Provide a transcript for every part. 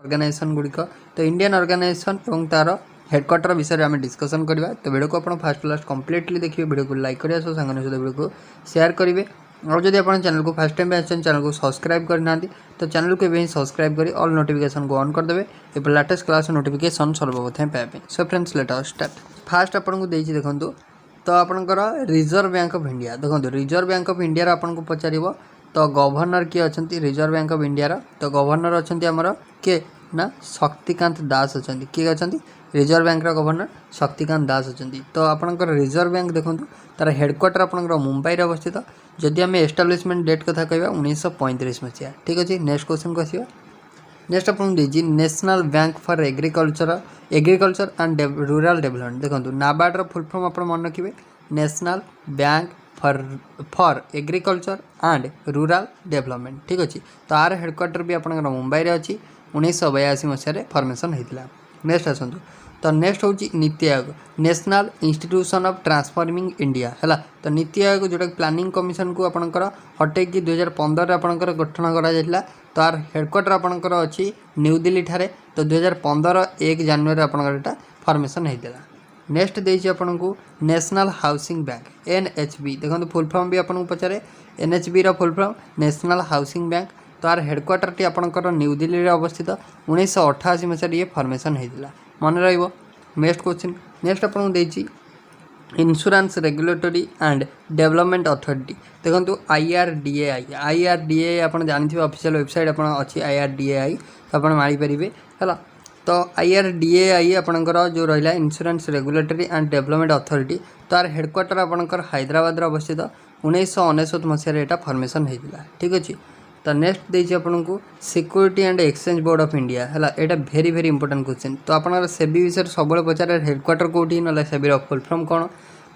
Organisation गुड़िक तो Indian organisation और तार हेडक्वार्टर विषय आम डिस्कसन करवा। तो वीडियो को आप फास्ट लास्ट कम्प्लीटली देखिए, वीडियो को लाइक करेंगे, सो सांग सहित वीडियो को शेयर करेंगे। और जब आप चैनल को फर्स्ट टाइम आसान चैनल को सब्सक्राइब करना तो चैनल को भी सब्सक्राइब कर ऑल नोटिफिकेशन को ऑन करदे। ये लेटेस्ट क्लास नोटिफिकेशन सर्वप्रथम पाइबे। So friends let us start. First आपको देखिए देखो तो आपंकर रिजर्व बैंक ऑफ इंडिया देखो, रिजर्व बैंक ऑफ इंडिया आपको पचार तो गवर्नर किए अच्छा रिजर्व बैंक ऑफ इंडिया तो गवर्नर अच्छा आमर किए ना शक्तिकांत दास अच्छा किए अच्छा reserve bank governor Shaktikanta Das अच्छा। तो आपंकर रिजर्व बैंक देखो तार हेडक्वार्टर आपंकर मुंबई अवस्थित। जदि आम एस्टाब्लिशमेंट डेट कथा कह 1935 मसीहा। ठीक अच्छे, नेक्स्ट क्वेश्चन को आसवा। नेक्स्ट आपको देखिए national bank for agriculture and rural development देखो नाबार्डर फुल फॉर्म आप मन रखिए national bank for agriculture and rural development. ठीक अच्छे, तो आर हेडक्वार्टर भी आप मुंबई में अच्छी 1982 मसीह फॉर्मेशन होता। नेक्स्ट आसतु तो नेक्स्ट हूँ NITI Aayog national institution of transforming India है। तो नीति आयोग जोटा प्लानिंग कमिशन को आपंकर हटेकी 2015 आपंकर गठन करा। तो आर हेडक्वार्टर आपंकर अच्छी न्यू दिल्ली ठारे। तो 2015 1 जनवरी आपंकर फॉर्मेशन होता। नेक्स्ट देखिए आपन को नेशनल हाउसिंग बैंक NHB देखो फुल फॉर्म भी आपको पचारे NHB रो full form national housing bank. तो आर हेडक्वार्टर टी आपंकर न्यू दिल्ली रे अवस्थित 1988 मसीह ये फॉर्मेशन होता मन रहिबो। नेक्स्ट क्वेश्चन नेक्स्ट आपको देखिए insurance regulatory and development authority देखो IRDAI आप जानते ऑफिशियल वेबसाइट आप अच्छी IRDAI तो आप मारिपारे है। तो IRDAI आपंकर जो रहा insurance regulatory and development authority तो आर हेडक्वार्टर आपंकर हैदराबाद अवस्थित 1999 मसीह यहाँ फॉर्मेशन होता। ठीक अच्छे, तो नेक्स्ट देखिए आपको security and exchange board of India है। यहाँ भेरी भेरी इंपोर्टेंट क्वेश्चन। तो आप सेबी विषय सब पचारे हेडक्वार्टर कौटी ना सेबी फुल फॉर्म कौन।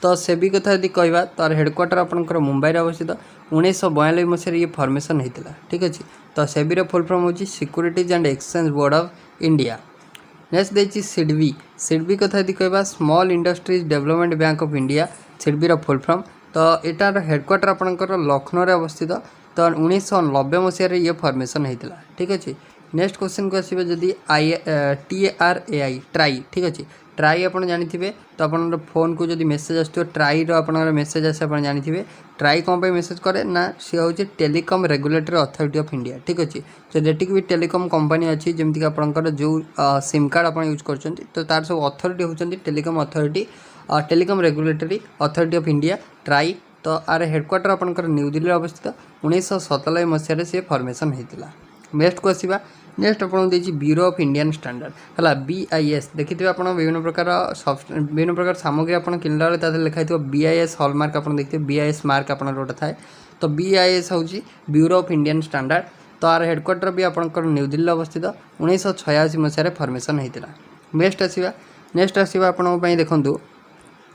तो सेबी कथा यदि कहवा तो हेडक्वार्टर आपंकर मुंबई अवस्थित 1942 मसीह ये फॉर्मेशन होता। ठीक अच्छे, तो सेबी फुल फॉर्म हो securities and exchange board of India. Next देखिए सिडबी कथा यदि कहवा small industries development bank of India SIDBI full form. तो यार हेडक्वार्टर आपंकर लखनऊ अवस्थित। तो 1990 मसीह ये फॉर्मेशन होता। ठीक अच्छे, नेक्स्ट क्वेश्चन को आसवे जदि TRAI ट्राई। ठीक अच्छे, ट्राई आप जानते तो आप फोन को जब मेसेज आसो ट्राई आप मेसेज आसे आप जानते ट्राई कौन पर मेसेज करे ना सी हूँ telecom regulatory authority of India. ठीक अच्छे, तो जी भी टेलीकॉम कंपनी अच्छी जमीक आपंकर जो सिम कार्ड आप यूज कर तो तार सब अथॉरिटी होती telecom authority telecom regulatory authority of India try. तो आर हेडक्वार्टर आपंकर न्यू दिल्ली अवस्थित 1997 मसीह से फॉर्मेशन होता। नेक्स्ट को आसवा नेक्स्ट आपको देखिए ब्यूरो ऑफ इंडियन स्टैंडर्ड है BIS देखिए आप विभिन्न प्रकार सामग्री आप किनला बेले लिखाई BIS हॉलमार्क आप देखते BIS मार्क आप गोटे थाए। तो BIS हूँ ब्यूरो ऑफ इंडियन स्टैंडर्ड। तो आर हेडक्वार्टर भी आपंकर न्यू दिल्ली अवस्थित 1986 मसीह फॉर्मेशन होता। नेक्स्ट आसवा आपको देखूँ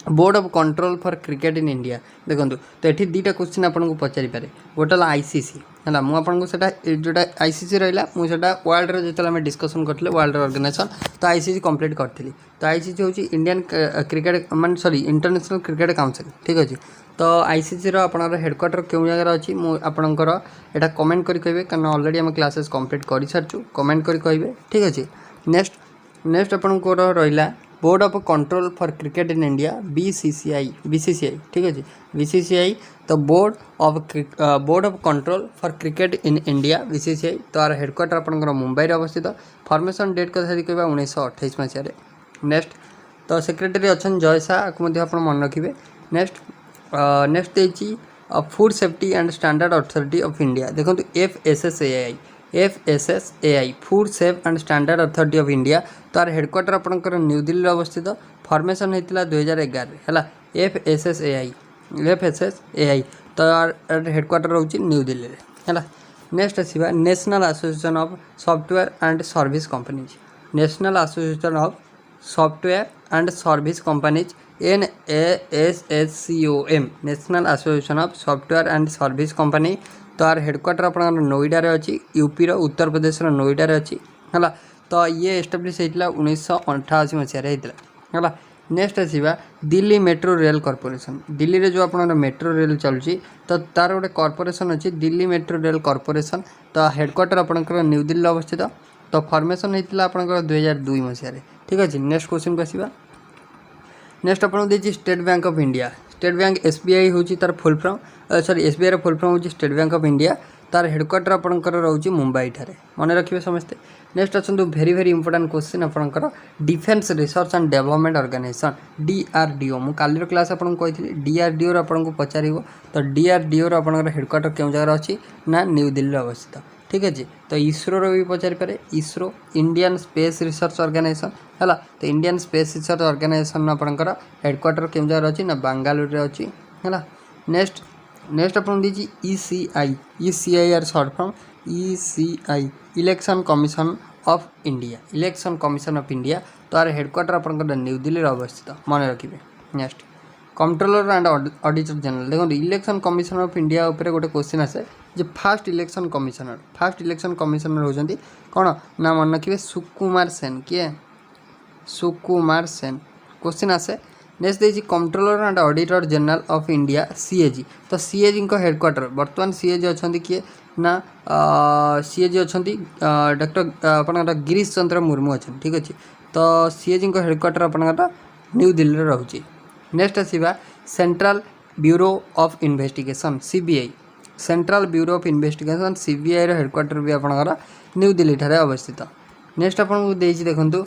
board of control for cricket in India देखो। तो ये दुईटा क्वेश्चन आपको पचारि पारे गोटे ICC है मुझे जोटा ICC रहा मुझे वर्ल्ड जो आम डिस्कसन करते वर्ल्ड ऑर्गेनाइजेशन तो ICC कंप्लीट करी। तो ICC हूँ इंडियन क्रिकेट मान सॉरी इंटरनेशनल क्रिकेट काउंसिल। ठीक अच्छे, तो ICC रो हेडक्वार्टर क्यों जगह अच्छी आपंकर यहाँ कमेंट करें कारण ऑलरेडी आम क्लासेस कंप्लीट कर सारी कमेंट करेंगे। ठीक अच्छे, नेक्स्ट आपंकर रहा board of control for cricket in India BCCI। ठीक अच्छे, BCCI तो board of control for cricket in India BCCI। तो आर हेडक्वार्टर आपंकर मुंबई अवस्थित फॉर्मेशन डेट कथा कहवा 1928 मसीह। नेक्स्ट तो सेक्रेटरी अच्छा जय शाह आप मन रखिए। नेक्स्ट देखिए food safety and standard authority of India देखो FSSAI food safe and standard authority of India. तो आर हेडक्वार्टर आपंकर न्यू दिल्ली अवस्थित फॉर्मेशन होता 2011 है FSSAI। तो आर हेडक्वार्टर रोचे न्यू दिल्ली है। नेक्स्ट आसवा national association of software and service companies national association of software and service companies NASSCOM national association of software and service company. तो आर हेडक्वार्टर अपना नोएडा रे अच्छी यूपी रो उत्तर प्रदेश रो नोएडा रे अच्छी है। तो ये एस्टाब्लिश होता 1988 मसीह है। नेक्स्ट आसवा Delhi metro rail corporation Delhi रे जो आप मेट्रो रेल चलुची तो तार गोटे कॉर्पोरेशन अच्छी दिल्ली मेट्रो रेल कॉर्पोरेशन। तो हेडक्वार्टर आपंकर न्यू दिल्ली अवस्थित तो फॉर्मेशन होता आपंकर 2002 मसीह। ठीक अच्छे नेक्स्ट क्वेश्चन को आसवा। नेक्स्ट आपको देखिए state bank of India. State bank SBI हूँ तार फुल फॉर्म सॉरी एसबीआई रो फुल फॉर्म हूँ स्टेट बैंक ऑफ इंडिया। तार हेडक्वार्टर आपंकर रोचे मुंबई ठारे मन रखिए समस्ते। नेक्स्ट अच्छा भेरी भेरी इंपोर्टाट क्वेश्चन आपंकर defence research and development organisation DRDO मु कालीर क्लास आपको कही DRDO आपको पचार। तो DRDO आपंकर हेडक्वार्टर क्यों जगह अच्छी ना न्यू दिल्ली अवस्थित। ठीक अच्छे तो इसरो भी पचारि पारे ISRO Indian space research organisation है। तो इंडियन स्पेस रिसर्च ऑर्गेनाइजेशन आपंकर हेडक्वार्टर क्यों जगह अच्छी ना बांगालोर रे अच्छी है। नेक्स्ट आपको दीजिए ECI आर short form ECI election commission of India. Election commission of India तो यार हेडक्वार्टर आपंकर न्यू दिल्ली अवस्थित मन रखिए। Next controller and auditor general देखो इलेक्शन कमिशन ऑफ इंडिया उपरे गोटे क्वेश्चन आसे जे फास्ट इलेक्शन कमिशनर होती कौन ना मन रखिए सुकुमार सेन। किए सुकुमार सेन क्वेश्चन आसे। नेक्स्ट देखिए controller and auditor general of India CAG। तो CAG को हेडक्वार्टर बर्तमान CAG अच्छा किए ना CAG अच्छा डॉक्टर अपना गिरीश चंद्र मुर्मू अच्छा। ठीक अच्छे तो CAG को हेडक्वार्टर अपना न्यू दिल्ली रोचे। नेक्स्ट आसवा central bureau of investigation CBI। Central bureau of investigation CBI रो हेडक्वार्टर भी आपंकर न्यू दिल्ली ठारे अवस्थित। नेक्स्ट आपको देखु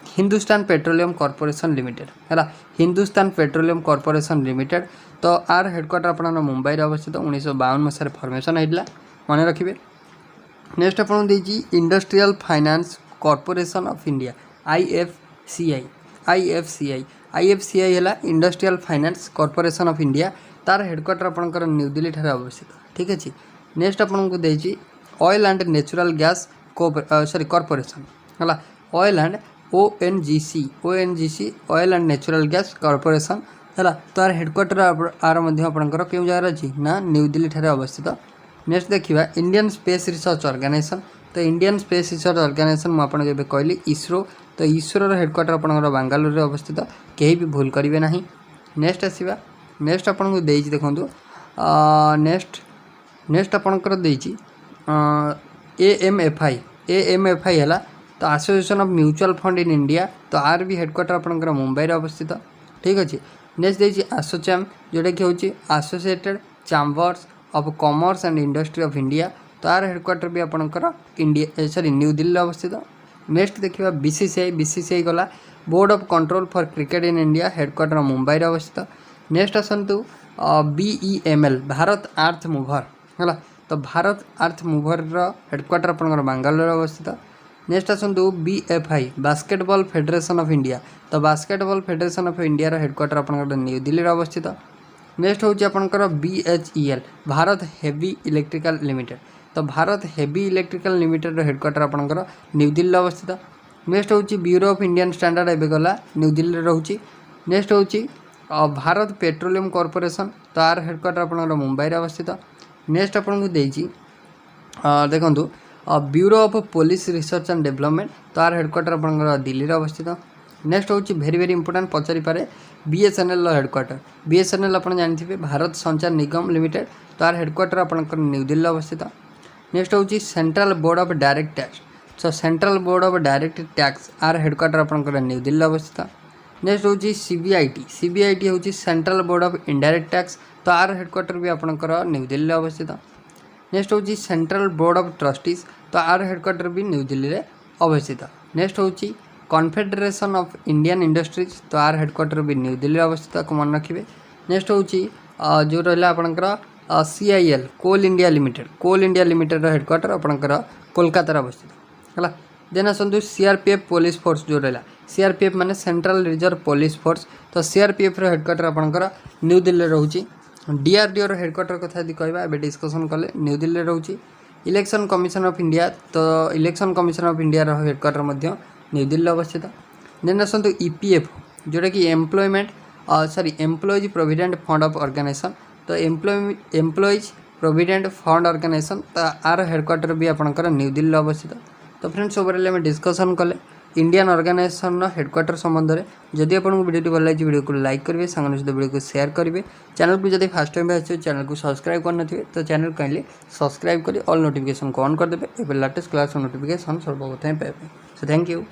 हिंदुस्तान पेट्रोलियम कॉर्पोरेशन लिमिटेड है। हिंदुस्तान पेट्रोलियम कॉर्पोरेशन लिमिटेड तो आर हेडक्वार्टर अपना मुंबई अवस्थित 1952 मसीह फॉर्मेशन होता मन रखिए। नेक्स्ट आपको देखिए industrial finance corporation of India IFCI है industrial finance corporation of India. तार हेडक्वार्टर आपंकर न्यू दिल्ली ठारे अवस्थित। ठीक अच्छे नेक्स्ट आपको देखिए oil and natural gas corporation है। Oil and ONGC oil and natural gas corporation है। तार हेडक्वार्टर आर आपंकर क्यों जगह अच्छी ना न्यू दिल्ली ठारे अवस्थित। नेक्स्ट देखा इंडियन स्पेस रिसर्च ऑर्गेनाइजेशन। तो इंडियन स्पेस रिसर्च ऑर्गेनाइजेशन मुझे कहली इसरो। तो इसरो हेडक्वार्टर आपंकर बांगालोर अवस्थित कहीं भी भूल करेंगे ना। नेक्स्ट आसवा। नेक्स्ट आपको देखो नेक्स्ट आपंकर AMFI है तो association of mutual fund in India. तो आर भी हेडक्वार्टर आपंकर मुंबई अवस्थित। ठीक अच्छे नेक्स्ट देखिए ASSOCHAM जोटा कि हूँ associated chambers of commerce and industry of India. तो आर हेडक्वार्टर भी आपंकर इंडिया सॉरी न्यू दिल्ली अवस्थित। नेक्स्ट देखिए BCCI गला board of control for cricket in India headquarter Mumbai अवस्थित। नेक्स्ट आसतु BEML भारत अर्थ मूवर है। तो भारत अर्थ मूवर हेडक्वार्टर आपंकर बांगालोर अवस्थित। नेक्स्ट आसतु BFI basketball federation of India. तो basketball federation of India headquarter आपंकर न्यू दिल्ली अवस्थित। नेक्स्ट हूँ आपंकर BHEL Bharat heavy electrical limited. तो Bharat heavy electrical limited headquarter आपंकर न्यू दिल्ली अवस्थित। नेक्स्ट हूँ ब्यूरो ऑफ इंडियन स्टैंडर्ड एवं गला न्यू दिल्ली रोचे। नेक्स्ट हूँ भारत पेट्रोलियम कॉर्पोरेशन। तो आर हेडक्वार्टर आपंकर मुंबई अवस्थित। नेक्स्ट आपको देखो bureau of police research and development. तो आर हेडक्वार्टर आपंकर दिल्ली अवस्थित। नेक्स्ट हूँ भेरी भेरी इंपोर्टाट पचारि पारे BSNL हेडक्वार्टर। BSNL आप जानते भारत संचार निगम लिमिटेड। तो आर हेडक्वार्टर आपंकर न्यू दिल्ली अवस्थित। नेक्स्ट हूँ central board of direct tax. तो central board of direct tax आर हेडक्वार्टर आपंकर न्यू दिल्ली अवस्थित। नेक्स्ट हूँ CBIT हूँ central board of indirect tax. तो आर हेडक्वार्टर भी आपंकर न्यू दिल्ली अवस्थित। नेक्स्ट हूँ सेंट्रल बोर्ड ऑफ ट्रस्टीज। तो आर हेडक्वार्टर भी न्यू दिल्ली अवस्थित। नेक्स्ट हूँ कॉन्फेडरेशन ऑफ इंडियन इंडस्ट्रीज। तो आर हेडक्वार्टर भी न्यू दिल्ली अवस्थित को मन रखिए। नेक्स्ट हूँ जो रहा आपंकर CIL coal India limited headquarter आपंकर कोलकाता अवस्थित है। देन आसतु CRPF पुलिस फोर्स जो रहा CRPF माने सेंट्रल रिजर्व पुलिस फोर्स। तो CRPF हेडक्वार्टर आपंकर न्यू दिल्ली रोचे। DRDO हेडक्वार्टर कथा यदि कहवा ए डिस्कसन कले न्यू दिल्ली रोचे। Election commission of India. तो election commission of India headquarter new Delhi अवस्थित। देन आसतु EPF जोटा कि employees provident fund of organisation. तो एम्प्लॉयज प्रोविडेंट फंड ऑर्गेनाइजेशन। तो आर हेडक्वार्टर भी आपंकर न्यू दिल्ली अवस्थित। तो फ्रेंड्स ओवरऑल में डिस्कसन कले इंडियन ऑर्गेनाइजेशन हेडक्वार्टर संबंध में। जदि आपको वीडियो भल लगी वीडियो को लाइक करेंगे, सांग सहित वीडियो को शेयर करेंगे। चैनल को जब फर्स्ट टाइम आसे चैनल को सब्सक्राइब करना तो चैनल काइंडली सब्सक्राइब कर ऑल नोटिफिकेशन को ऑन करदे। लेटेस्ट क्लास नोटिफिकेशन सर्वप्रथम पाइबे। So thank you.